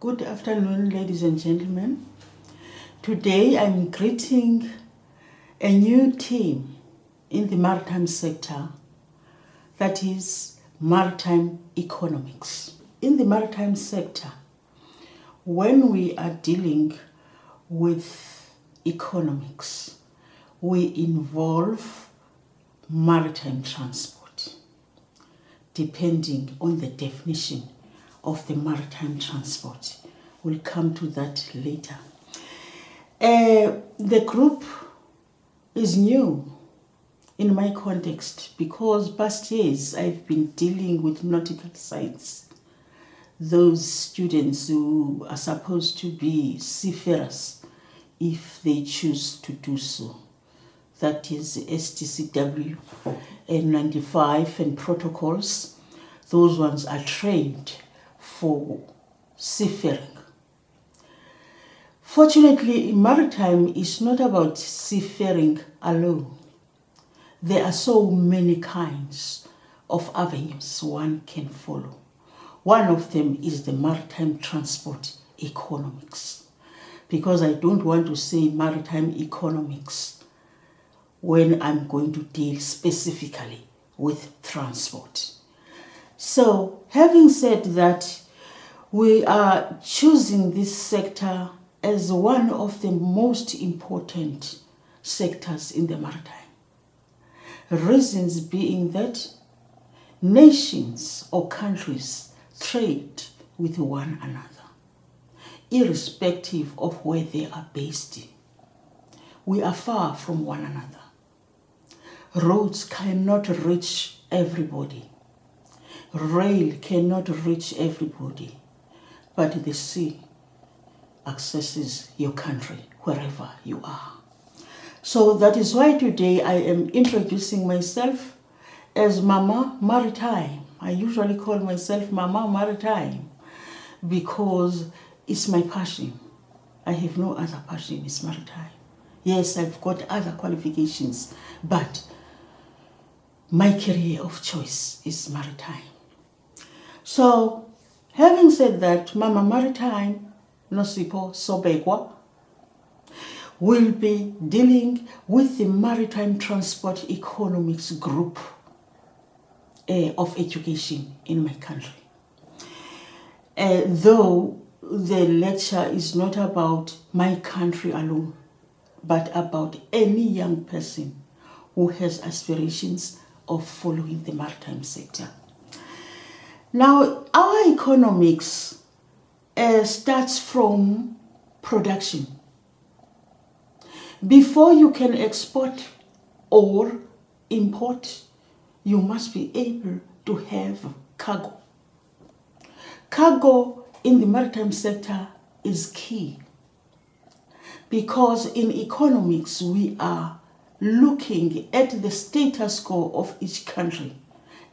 Good afternoon, ladies and gentlemen. Today I'm greeting a new team in the maritime sector, that is Maritime Economics. In the maritime sector, when we are dealing with economics, we involve maritime transport, depending on the definition of the maritime transport. We'll come to that later. The group is new in my context because past years I've been dealing with nautical sites, those students who are supposed to be seafarers if they choose to do so. That is STCW N95 and protocols. Those ones are trained for seafaring. Fortunately, maritime is not about seafaring alone. There are so many kinds of avenues one can follow. One of them is the maritime transport economics, because I don't want to say maritime economics when I'm going to deal specifically with transport. So, having said that, we are choosing this sector as one of the most important sectors in the maritime. Reasons being that nations or countries trade with one another, irrespective of where they are based. We are far from one another. Roads cannot reach everybody. Rail cannot reach everybody, but the sea accesses your country wherever you are. So that is why today I am introducing myself as Mama Maritime. I usually call myself Mama Maritime because it's my passion. I have no other passion, it's maritime. Yes, I've got other qualifications, but my career of choice is maritime. So, having said that, Mama Maritime, Nosipo Sobekwa, will be dealing with the Maritime Transport Economics group of education in my country. Though the lecture is not about my country alone, but about any young person who has aspirations of following the maritime sector. Now, our economics starts from production. Before you can export or import, you must be able to have cargo. Cargo in the maritime sector is key because in economics we are looking at the status quo of each country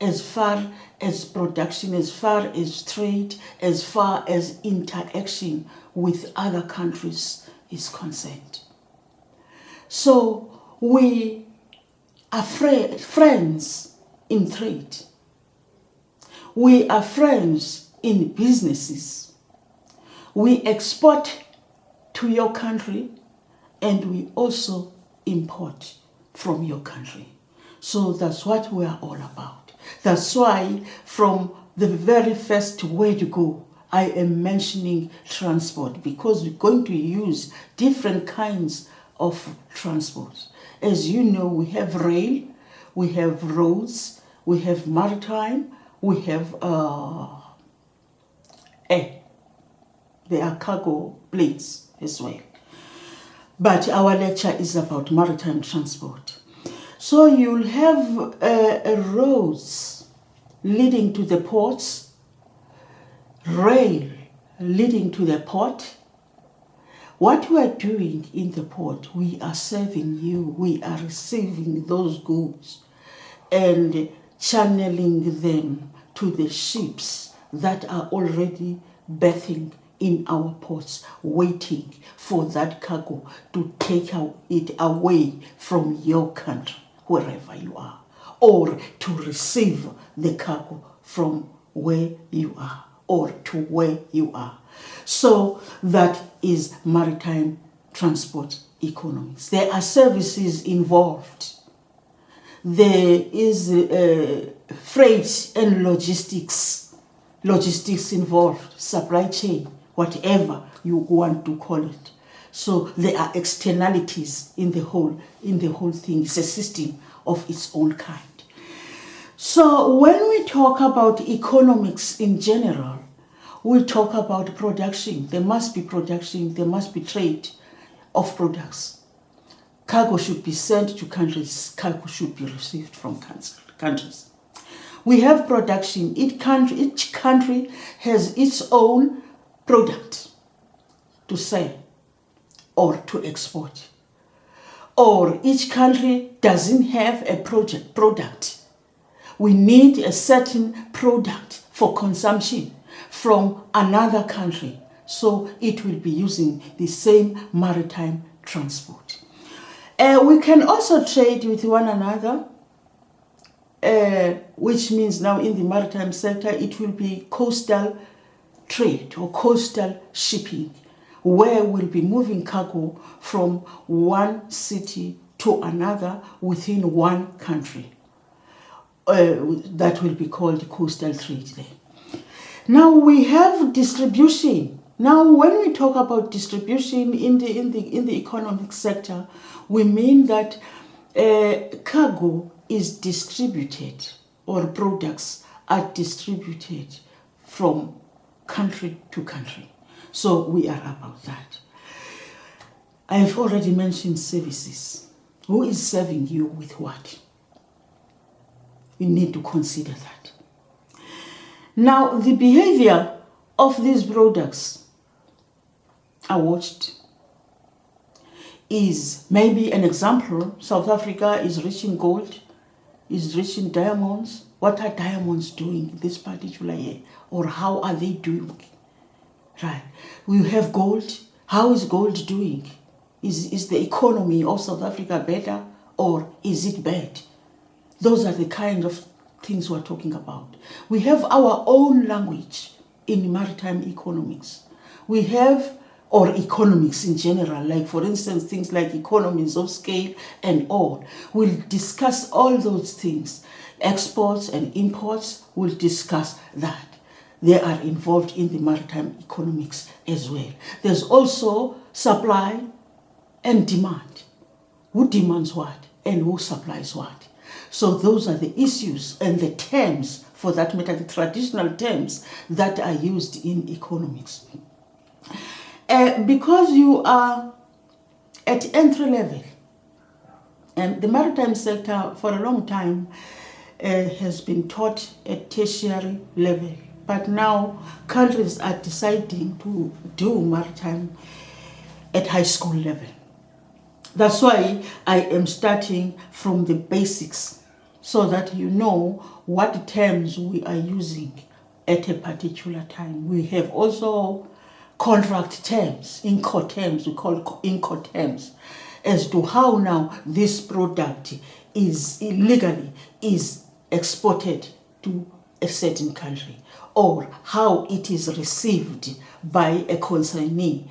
as far as production, as far as trade, as far as interaction with other countries is concerned. So we are friends in trade. We are friends in businesses. We export to your country and we also import from your country. So that's what we are all about. That's why from the very first word go, I am mentioning transport, because we're going to use different kinds of transport. As you know, we have rail, we have roads, we have maritime, we have air. There are cargo planes as well. But our lecture is about maritime transport. So you'll have roads leading to the ports, rail leading to the port. What we are doing in the port, we are serving you, we are receiving those goods and channeling them to the ships that are already berthing in our ports, waiting for that cargo to take it away from your country, wherever you are, or to receive the cargo from where you are or to where you are. So that is maritime transport economics. There are services involved. There is freight and logistics involved, supply chain, whatever you want to call it. So there are externalities in the whole thing. It's a system of its own kind. So when we talk about economics in general, we talk about production. There must be production, there must be trade of products. Cargo should be sent to countries, cargo should be received from countries. We have production. Each country has its own product to sell or to export. Or each country doesn't have a product. We need a certain product for consumption from another country. So it will be using the same maritime transport. We can also trade with one another, which means now in the maritime sector, it will be coastal trade or coastal shipping, where we'll be moving cargo from one city to another within one country. That will be called coastal trade there. Now we have distribution. Now when we talk about distribution in the economic sector, we mean that cargo is distributed, or products are distributed from country to country. So we are about that. I've already mentioned services. Who is serving you with what? We need to consider that. Now, the behavior of these products are watched. Is maybe an example. South Africa is rich in gold, is rich in diamonds. What are diamonds doing this particular year? Or how are they doing? Right. We have gold. How is gold doing? Is the economy of South Africa better or is it bad? Those are the kind of things we're talking about. We have our own language in maritime economics. We have, or economics in general, like for instance, things like economies of scale and all. We'll discuss all those things. Exports and imports, we'll discuss that. They are involved in the maritime economics as well. There's also supply and demand. Who demands what and who supplies what? So those are the issues and the terms, for that matter, the traditional terms that are used in economics. Because you are at entry level, and the maritime sector for a long time has been taught at tertiary level. But now countries are deciding to do maritime at high school level. That's why I am starting from the basics, so that you know what terms we are using at a particular time. We have also contract terms, INCO terms, we call INCO terms, as to how now this product is illegally exported to a certain country, or how it is received by a consignee,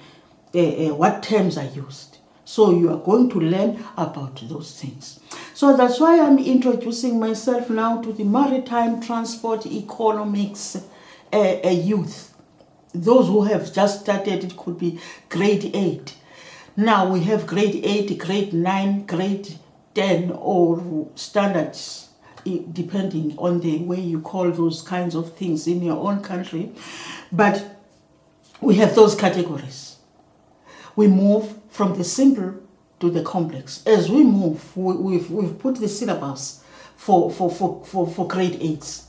what terms are used. So you are going to learn about those things. So that's why I'm introducing myself now to the maritime transport economics youth. Those who have just started, it could be grade 8. Now we have grade 8, grade 9, grade 10, or standards, depending on the way you call those kinds of things in your own country. But we have those categories. We move from the simple to the complex. As we move, we've put the syllabus for grade 8s,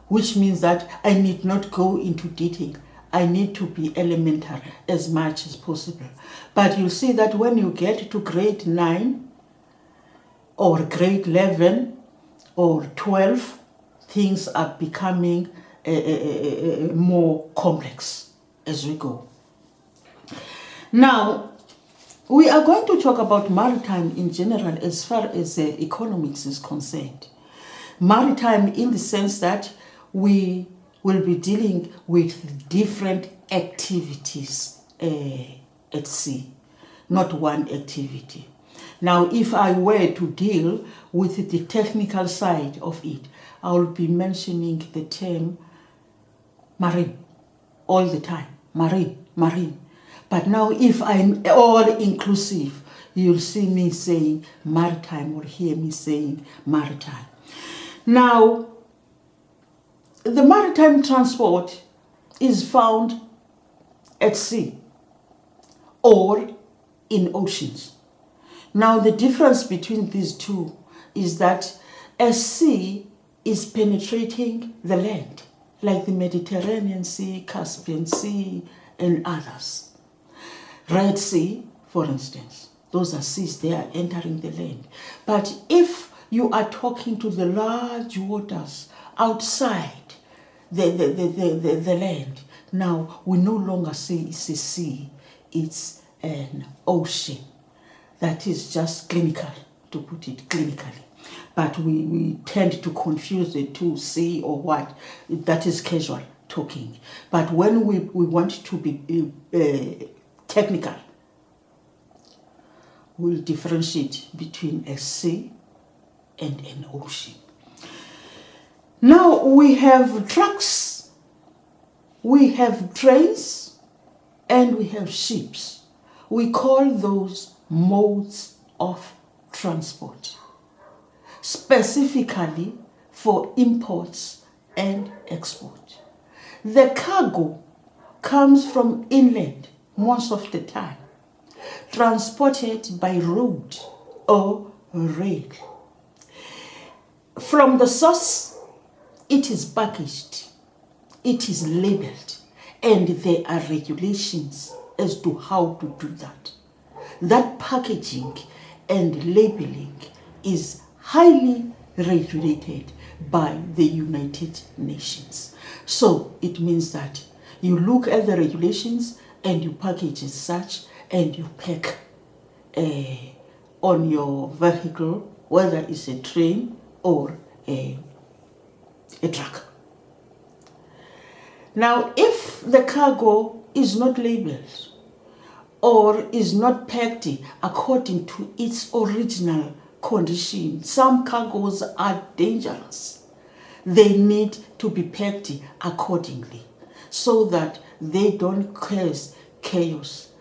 which means that I need not go into detail. I need to be elementary as much as possible. But you'll see that when you get to grade 9 or grade 11 or 12, things are becoming more complex as we go. Now, we are going to talk about maritime in general as far as economics is concerned. Maritime in the sense that we will be dealing with different activities at sea, not one activity. Now, if I were to deal with the technical side of it, I will be mentioning the term marine all the time. Marine, marine. But now if I'm all inclusive, you'll see me saying maritime or hear me saying maritime. Now, the maritime transport is found at sea or in oceans. Now, the difference between these two is that a sea is penetrating the land, like the Mediterranean Sea, Caspian Sea, and others. Red Sea, for instance, those are seas, they are entering the land. But if you are talking to the large waters outside the land, now we no longer say it's a sea, it's an ocean. That is just clinical, to put it clinically. But we tend to confuse the two, sea or what. That is casual talking. But when we want to be technical, we'll differentiate between a sea and an ocean. Now we have trucks, we have trains, and we have ships. We call those modes of transport, specifically for imports and export. The cargo comes from inland most of the time, transported by road or rail. From the source, it is packaged, it is labeled, and there are regulations as to how to do that. That packaging and labeling is highly regulated by the United Nations. So it means that you look at the regulations and you package as such and you pack on your vehicle, whether it's a train or a truck. Now, if the cargo is not labeled or is not packed according to its original condition, some cargoes are dangerous. They need to be packed accordingly so that they don't cause chaos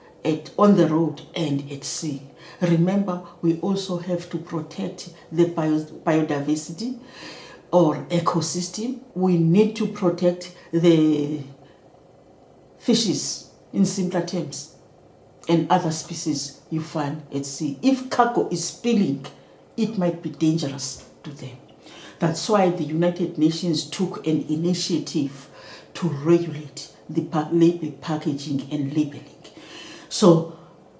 on the road and at sea. Remember, we also have to protect the biodiversity or ecosystem. We need to protect the fishes, in simpler terms, and other species you find at sea. If cargo is spilling, it might be dangerous to them. That's why the United Nations took an initiative to regulate the packaging and labeling. So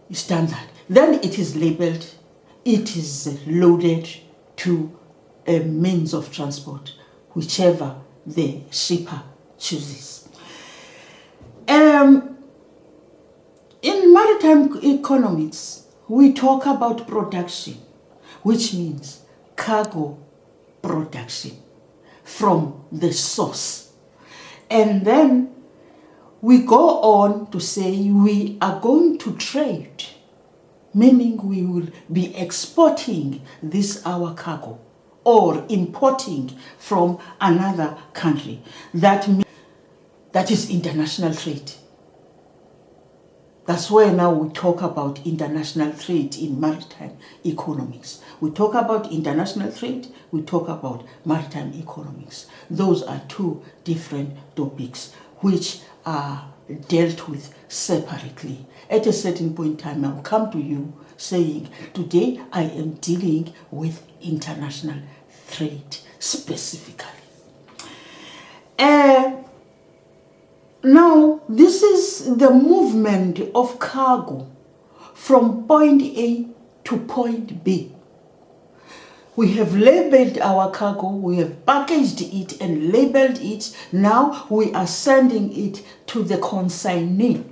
it's done that. Then it is labeled, it is loaded to a means of transport, whichever the shipper chooses. In maritime economics, we talk about production, which means cargo production from the source. And then we go on to say we are going to trade, meaning we will be exporting this our cargo or importing from another country. That is international trade. That's where now we talk about international trade in maritime economics. We talk about international trade, we talk about maritime economics. Those are two different topics which are dealt with separately. At a certain point in time, I'll come to you saying, today I am dealing with international trade specifically. Now, this is the movement of cargo from point A to point B. We have labeled our cargo, we have packaged it and labeled it. Now we are sending it to the consignee.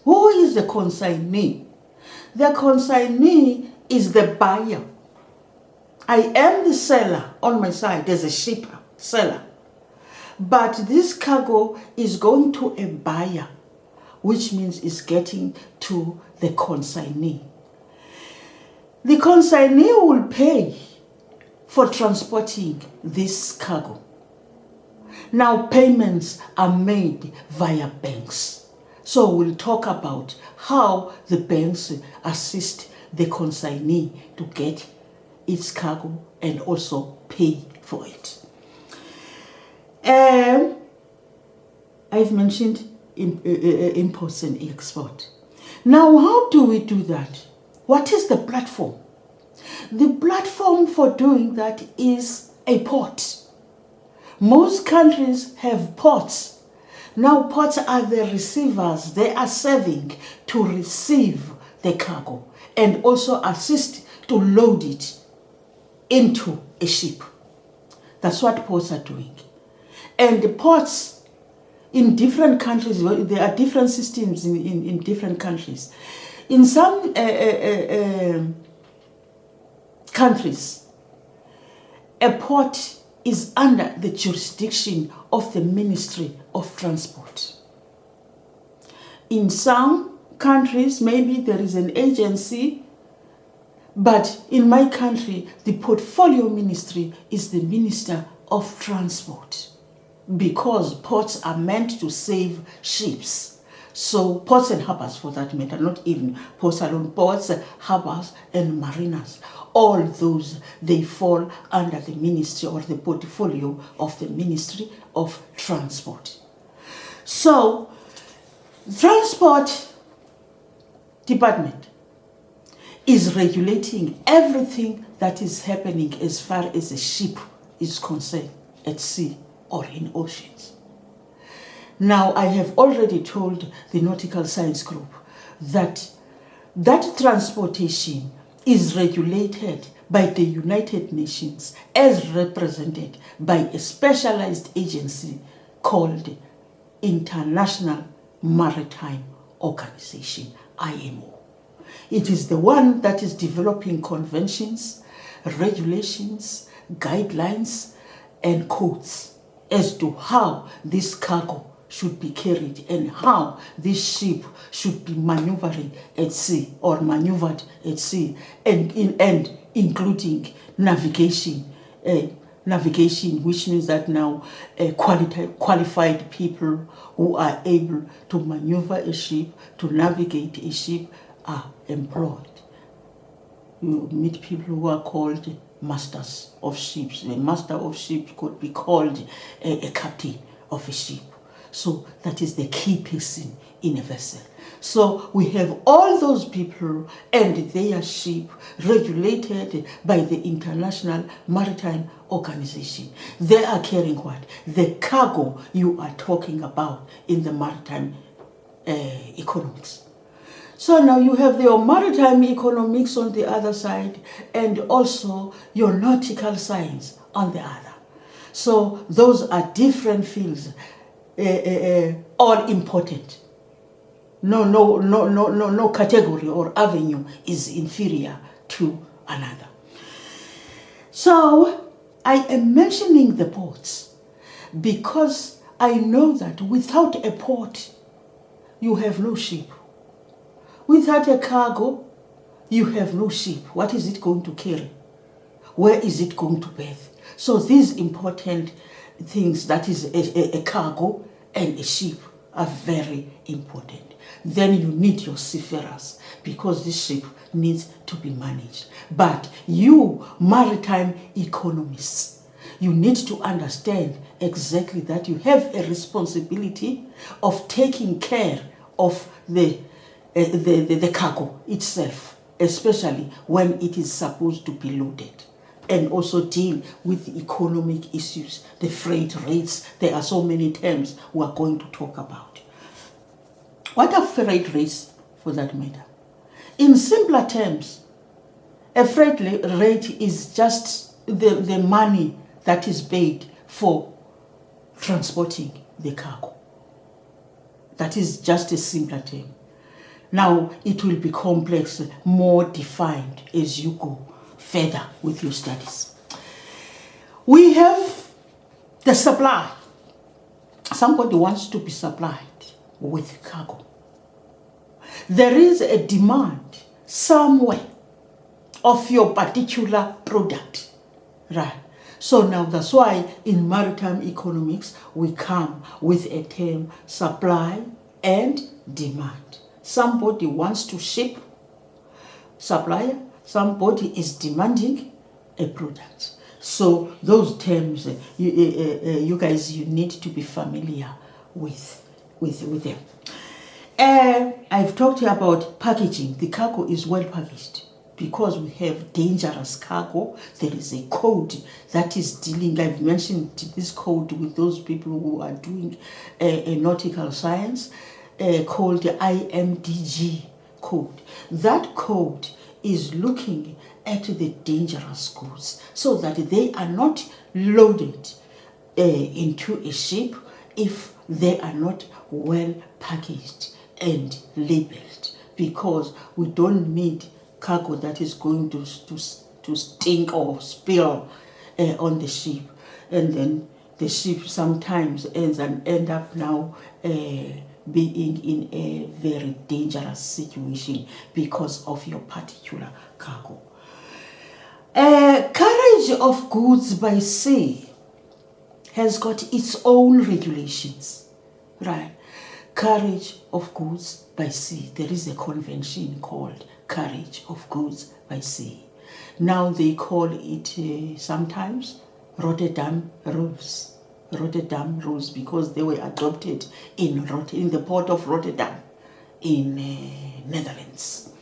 Who is the consignee? The consignee is the buyer. I am the seller on my side as a shipper, seller. but this cargo is going to a buyer, which means it's getting to the consignee. The consignee will pay for transporting this cargo. Now payments are made via banks. So we'll talk about how the banks assist the consignee to get its cargo and also pay for it. I've mentioned imports and export. Now, how do we do that? What is the platform? The platform for doing that is a port. Most countries have ports. Now, ports are the receivers. They are serving to receive the cargo and also assist to load it into a ship. That's what ports are doing. And the ports in different countries, there are different systems in different countries. In some countries, a port is under the jurisdiction of the Ministry of Transport. In some countries, maybe there is an agency, but in my country, the portfolio ministry is the Minister of Transport, because ports are meant to save ships. So ports and harbors, for that matter, not even ports alone, ports, harbors and marinas, all those, they fall under the ministry or the portfolio of the Ministry of Transport. So Transport Department is regulating everything that is happening as far as a ship is concerned at sea or in oceans. Now, I have already told the Nautical Science Group that transportation is regulated by the United Nations as represented by a specialized agency called International Maritime Organization, IMO. It is the one that is developing conventions, regulations, guidelines, and codes as to how this cargo should be carried and how this ship should be maneuvering at sea or maneuvered at sea, and including navigation, which means that now qualified people who are able to maneuver a ship, to navigate a ship, are employed. You meet people who are called masters of ships. The master of ships could be called a captain of a ship. So that is the key person in a vessel. So we have all those people and their ship regulated by the International Maritime Organization. They are carrying what? The cargo you are talking about in the maritime economics. So now you have your maritime economics on the other side and also your nautical science on the other. So those are different fields, all important. No category or avenue is inferior to another. So I am mentioning the ports because I know that without a port, you have no ship. Without a cargo, you have no ship. What is it going to carry? Where is it going to berth? So these important things, that is a cargo and a ship, are very important. Then you need your seafarers because this ship needs to be managed. But you, maritime economists, you need to understand exactly that you have a responsibility of taking care of the cargo itself, especially when it is supposed to be loaded, and also deal with the economic issues, the freight rates. There are so many terms we are going to talk about. What are freight rates, for that matter? In simpler terms, a freight rate is just the money that is paid for transporting the cargo. That is just a simpler term. Now, it will be complex, more defined as you go further with your studies. We have the supply somebody wants to be supplied with cargo. There is a demand somewhere of your particular product, right? So now that's why in maritime economics we come with a term supply and demand. Somebody wants to ship, supplier, somebody is demanding a product. So those terms, you guys, you need to be familiar with them. I've talked about packaging. The cargo is well packaged because we have dangerous cargo. There is a code that is dealing. I've mentioned this code with those people who are doing a nautical science called the IMDG code. That code is looking at the dangerous goods so that they are not loaded into a ship if they are not well packaged and labeled, because we don't need cargo that is going to stink or spill on the ship, and then the ship sometimes end up now being in a very dangerous situation because of your particular cargo. Carriage of goods by sea has got its own regulations, right? Carriage of goods by sea. There is a convention called Carriage of Goods by Sea. Now they call it sometimes Rotterdam Rules. Rotterdam Rules, because they were adopted in the port of Rotterdam in Netherlands.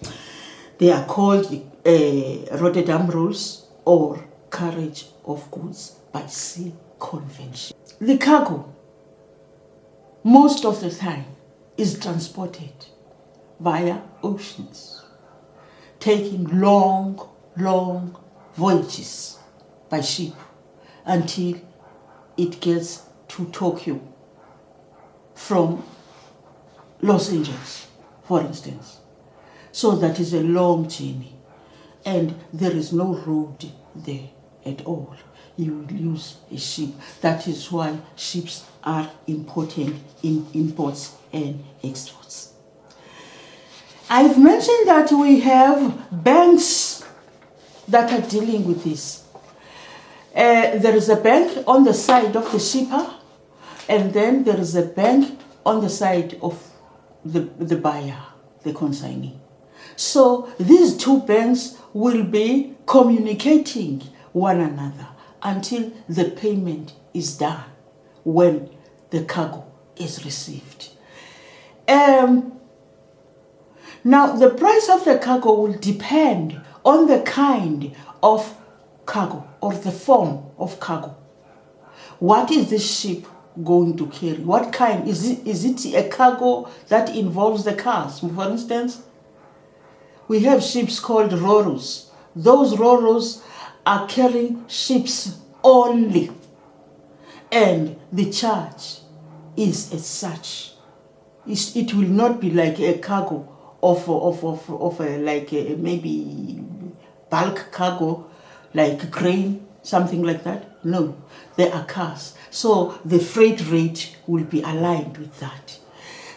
They are called Rotterdam Rules or Carriage of Goods by Sea Convention. The cargo, most of the time, is transported via oceans, taking long voyages by ship until it gets to Tokyo from Los Angeles, for instance. So that is a long journey, and there is no road there at all. You will use a ship. That is why ships are important in imports and exports. I've mentioned that we have banks that are dealing with this. There is a bank on the side of the shipper, and then there is a bank on the side of the buyer, the consignee. So these two banks will be communicating one another until the payment is done when the cargo is received. Now, the price of the cargo will depend on the kind of cargo or the form of cargo. What is the ship going to carry? What kind? Is it a cargo that involves the cars? For instance, we have ships called ro-ros. Those ro-ros are carrying ships only, and the charge is as such. It will not be like a cargo of maybe bulk cargo, like grain, something like that. No, they are cars. So the freight rate will be aligned with that.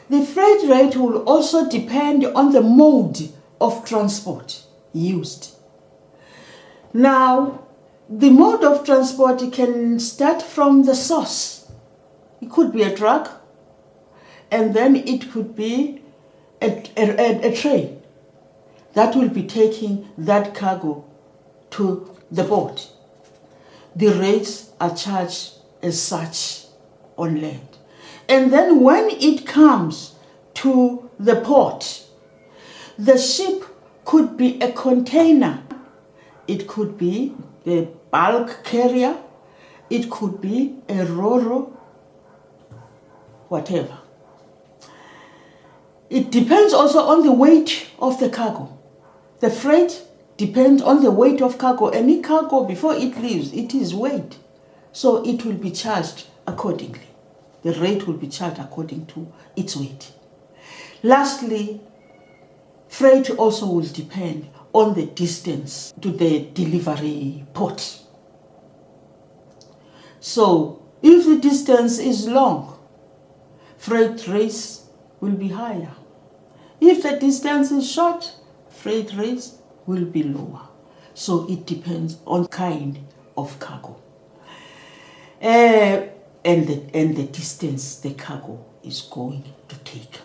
The freight rate will also depend on the mode of transport used. Now, the mode of transport can start from the source. It could be a truck, and then it could be a train that will be taking that cargo to the port. The rates are charged as such on land. And then when it comes to the port, the ship could be a container, it could be a bulk carrier, it could be a ro-ro, whatever. It depends also on the weight of the cargo. The freight depends on the weight of cargo. Any cargo, before it leaves, it is weighed. So it will be charged accordingly. The rate will be charged according to its weight. Lastly, freight also will depend on the distance to the delivery port. So if the distance is long, freight rates will be higher. If the distance is short, freight rates will be lower. So it depends on kind of cargo and the distance the cargo is going to take.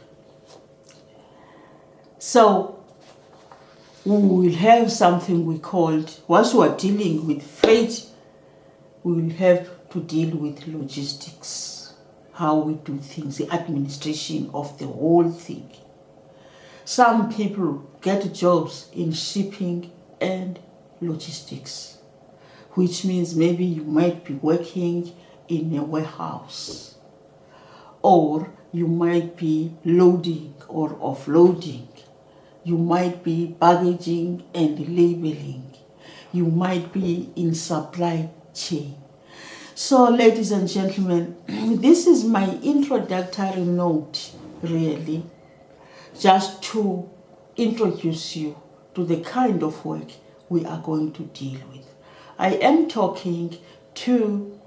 So we will have something we called, once we are dealing with freight, we will have to deal with logistics, how we do things, the administration of the whole thing. Some people get jobs in shipping and logistics, which means maybe you might be working in a warehouse, or you might be loading or offloading. You might be packaging and labeling. You might be in supply chain. So, ladies and gentlemen, this is my introductory note, really, just to introduce you to the kind of work we are going to deal with. I am talking to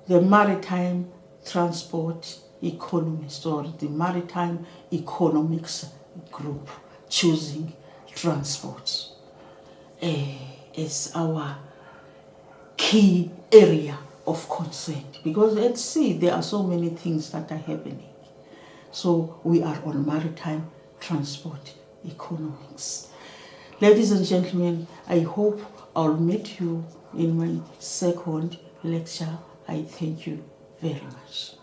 the Maritime Transport Economists, or the Maritime Economics group, choosing transport as our key area of concern, because at sea there are so many things that are happening. So we are on Maritime Transport Economics. Ladies and gentlemen, I hope I'll meet you in my second lecture. I thank you very much.